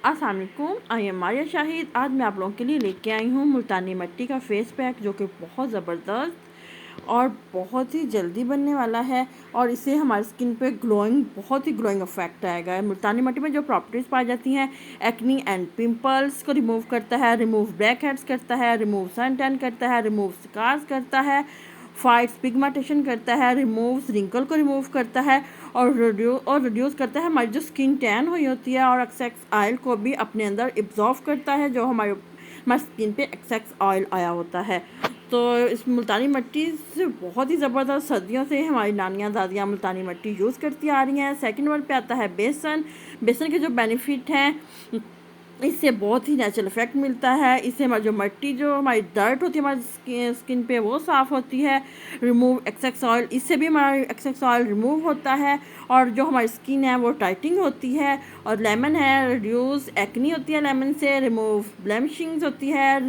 अस्सलाम वालेकुम, I am Maria Shahid. आज मैं आप लोगों के लिए लेके आई हूँ मुल्तानी मिट्टी का फेस पैक, जो कि बहुत ज़बरदस्त और बहुत ही जल्दी बनने वाला है। और इससे हमारी स्किन पे बहुत ही ग्लोइंग इफेक्ट आएगा। मुल्तानी मिट्टी में जो प्रॉपर्टीज़ पाई जाती हैं, एक्नी एंड पिंपल्स को रिमूव करता है, रिमूव ब्लैक हेड्स करता है, रिमूव सन टैन करता है, रिमूव स्कार्स करता है, फाइट्स पिगमेंटेशन करता है, रिमूव्स रिंकल को रिमूव करता है और रिड्यूस करता है हमारी जो स्किन टैन हुई होती है, और एक्सेस ऑयल को भी अपने अंदर एब्जॉर्व करता है जो हमारी स्किन पे एक्सेस ऑयल आया होता है। तो इस मुल्तानी मिट्टी से बहुत ही ज़बरदस्त सर्दियों से हमारी नानियाँ दादियाँ मुल्तानी मिट्टी यूज़ करती आ रही हैं। सेकंड नंबर पे आता है बेसन। बेसन के जो बेनिफिट हैं, इससे बहुत ही नेचुरल इफेक्ट मिलता है। इससे हमारी जो मिट्टी, जो हमारी डर्ट होती है हमारी स्किन पे, वो साफ़ होती है। रिमूव एक्सेस ऑयल, इससे भी हमारा एक्सेस ऑयल रिमूव होता है और जो हमारी स्किन है वो टाइटिंग होती है। और लेमन है, रिड्यूस एक्नी होती है लेमन से, रिमूव ब्लेमिशिंग्स होती है,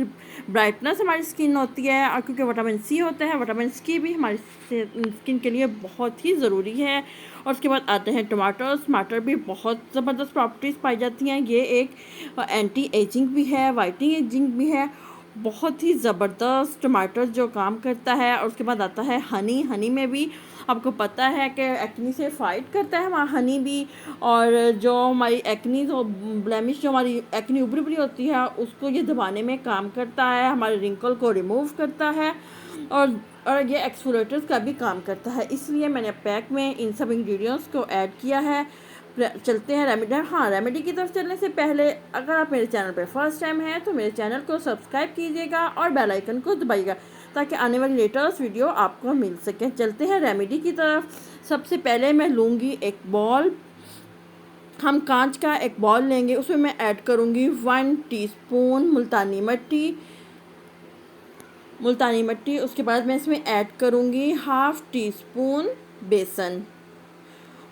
ब्राइटनेस हमारी स्किन होती है। और क्योंकि विटामिन सी होता है, विटामिन सी भी हमारी स्किन के लिए बहुत ही ज़रूरी है। और उसके बाद आते हैं टमाटर भी बहुत ज़बरदस्त प्रॉपर्टीज़ पाई जाती हैं। ये एक एंटी एजिंग भी है, वाइटनिंग एजिंग भी है। बहुत ही ज़बरदस्त टमाटर जो काम करता है। और उसके बाद आता है हनी में भी आपको पता है कि एक्नी से फाइट करता है हमारा हनी भी। और जो हमारी एक्नी, जो ब्लेमिश, जो हमारी एक्नी उभरी उभरी होती है, उसको ये दबाने में काम करता है, हमारे रिंकल को रिमूव करता है और और ये एक्सफोलिएटर्स का भी काम करता है। इसलिए मैंने पैक में इन सब इंग्रेडिएंट्स को ऐड किया है। चलते हैं रेमेडी। हाँ, रेमेडी की तरफ चलने से पहले अगर आप मेरे चैनल पर फर्स्ट टाइम हैं तो मेरे चैनल को सब्सक्राइब कीजिएगा और बेल आइकन को दबाइएगा ताकि आने वाली लेटेस्ट वीडियो आपको मिल सके। चलते हैं रेमेडी की तरफ। सबसे पहले मैं लूँगी एक बॉल। हम कांच का एक बॉल लेंगे, उसमें मैं ऐड करूँगी 1 टीस्पून मुल्तानी मिट्टी। उसके बाद मैं इसमें ऐड करूँगी हाफ़ टी स्पून बेसन।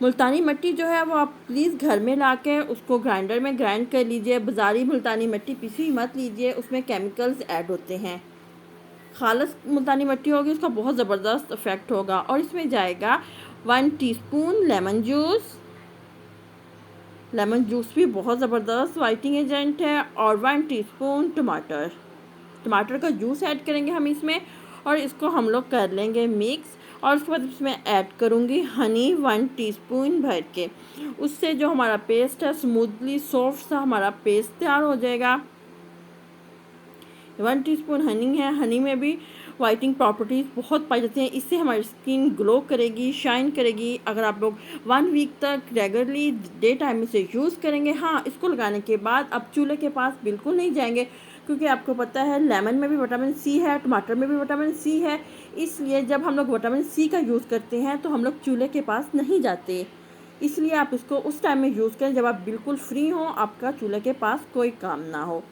मुल्तानी मिट्टी जो है वो आप प्लीज़ घर में लाके उसको ग्राइंडर में ग्राइंड कर लीजिए। बाज़ारी मुल्तानी मिट्टी पीसी मत लीजिए, उसमें केमिकल्स ऐड होते हैं। खालिस मुल्तानी मिट्टी होगी उसका बहुत ज़बरदस्त इफ़ेक्ट होगा। और इसमें जाएगा 1 टीस्पून लेमन जूस भी बहुत ज़बरदस्त वाइटनिंग एजेंट है। और 1 टीस्पून टमाटर का जूस ऐड करेंगे हम इसमें, और इसको हम लोग कर लेंगे मिक्स। और उसके बाद इसमें ऐड करूँगी हनी 1 टीस्पून भर के। उससे जो हमारा पेस्ट है स्मूथली सॉफ्ट सा हमारा पेस्ट तैयार हो जाएगा। 1 टीस्पून हनी है। हनी में भी वाइटनिंग प्रॉपर्टीज़ बहुत पाई जाती हैं। इससे हमारी स्किन ग्लो करेगी, शाइन करेगी। अगर आप लोग 1 वीक तक रेगुलरली डे टाइम में से यूज़ करेंगे, हाँ, इसको लगाने के बाद आप चूल्हे के पास बिल्कुल नहीं जाएंगे, क्योंकि आपको पता है लेमन में भी विटामिन सी है, टमाटर में भी विटामिन सी है। इसलिए जब हम लोग विटामिन सी का यूज़ करते हैं तो हम लोग चूल्हे के पास नहीं जाते। इसलिए आप इसको उस टाइम में यूज़ करें जब आप बिल्कुल फ्री हों, आपका चूल्हे के पास कोई काम ना हो।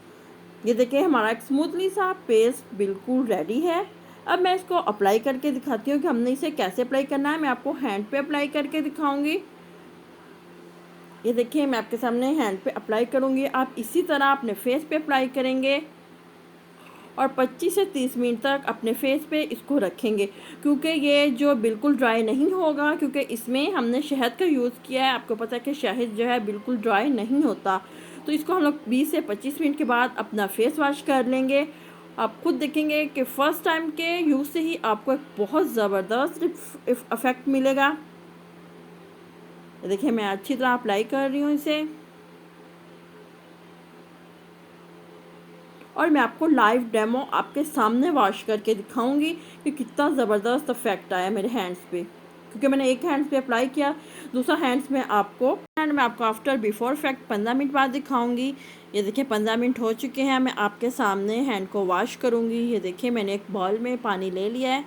ये देखिए हमारा एक स्मूथली सा पेस्ट बिल्कुल रेडी है। अब मैं इसको अप्लाई करके दिखाती हूँ कि हमने इसे कैसे अप्लाई करना है। मैं आपको हैंड पे अप्लाई करके दिखाऊंगी। ये देखिए मैं आपके सामने हैंड पे अप्लाई करूँगी। आप इसी तरह अपने फेस पे अप्लाई करेंगे और 25 से 30 मिनट तक अपने फेस पे इसको रखेंगे, क्योंकि ये जो बिल्कुल ड्राई नहीं होगा, क्योंकि इसमें हमने शहद का यूज़ किया है। आपको पता है कि शहद जो है बिल्कुल ड्राई नहीं होता। तो इसको हम लोग 20 से 25 मिनट के बाद अपना फेस वॉश कर लेंगे। आप खुद देखेंगे कि फ़र्स्ट टाइम के यूज़ से ही आपको एक बहुत ज़बरदस्त इफ़ेक्ट मिलेगा। देखिए मैं अच्छी तरह अप्लाई कर रही हूँ इसे, और मैं आपको लाइव डेमो आपके सामने वॉश करके दिखाऊंगी कि कितना ज़बरदस्त इफेक्ट आया मेरे हैंड्स पे, क्योंकि मैंने एक हैंड्स पे अप्लाई किया, दूसरा हैंड में आपको आफ्टर बिफोर इफेक्ट 15 मिनट बाद दिखाऊंगी। ये देखिए 15 मिनट हो चुके हैं। मैं आपके सामने हैंड को वॉश करूँगी। ये देखिए मैंने एक बॉल में पानी ले लिया है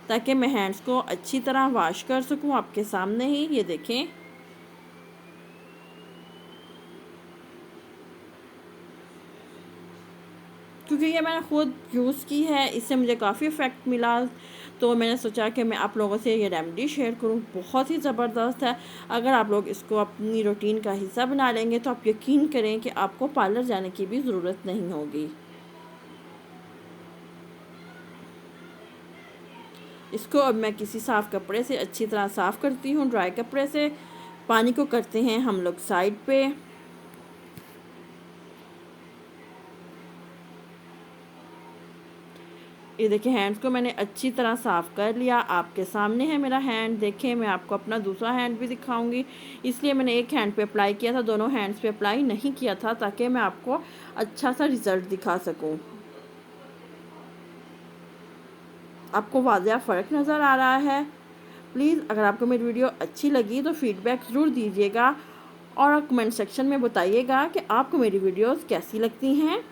ताकि मैं हैंड्स को अच्छी तरह वॉश कर सकूँ आपके सामने ही। ये देखें, क्योंकि ये मैंने ख़ुद यूज़ की है, इससे मुझे काफ़ी इफ़ेक्ट मिला, तो मैंने सोचा कि मैं आप लोगों से ये रेमेडी शेयर करूं। बहुत ही ज़बरदस्त है। अगर आप लोग इसको अपनी रूटीन का हिस्सा बना लेंगे तो आप यकीन करें कि आपको पार्लर जाने की भी ज़रूरत नहीं होगी। इसको अब मैं किसी साफ़ कपड़े से अच्छी तरह साफ़ करती हूँ, ड्राई कपड़े से। पानी को करते हैं हम लोग साइड पे। ये देखिए हैंड्स को मैंने अच्छी तरह साफ़ कर लिया। आपके सामने है मेरा हैंड। देखें, मैं आपको अपना दूसरा हैंड भी दिखाऊंगी। इसलिए मैंने एक हैंड पे अप्लाई किया था, दोनों हैंड्स पे अप्लाई नहीं किया था, ताकि मैं आपको अच्छा सा रिज़ल्ट दिखा सकूं। आपको वाज़ेह फ़र्क नज़र आ रहा है। प्लीज़ अगर आपको मेरी वीडियो अच्छी लगी तो फ़ीडबैक ज़रूर दीजिएगा और कमेंट सेक्शन में बताइएगा कि आपको मेरी वीडियोस कैसी लगती हैं।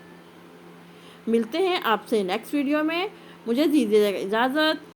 मिलते हैं आपसे नेक्स्ट वीडियो में। मुझे दीजिएगा इजाज़त।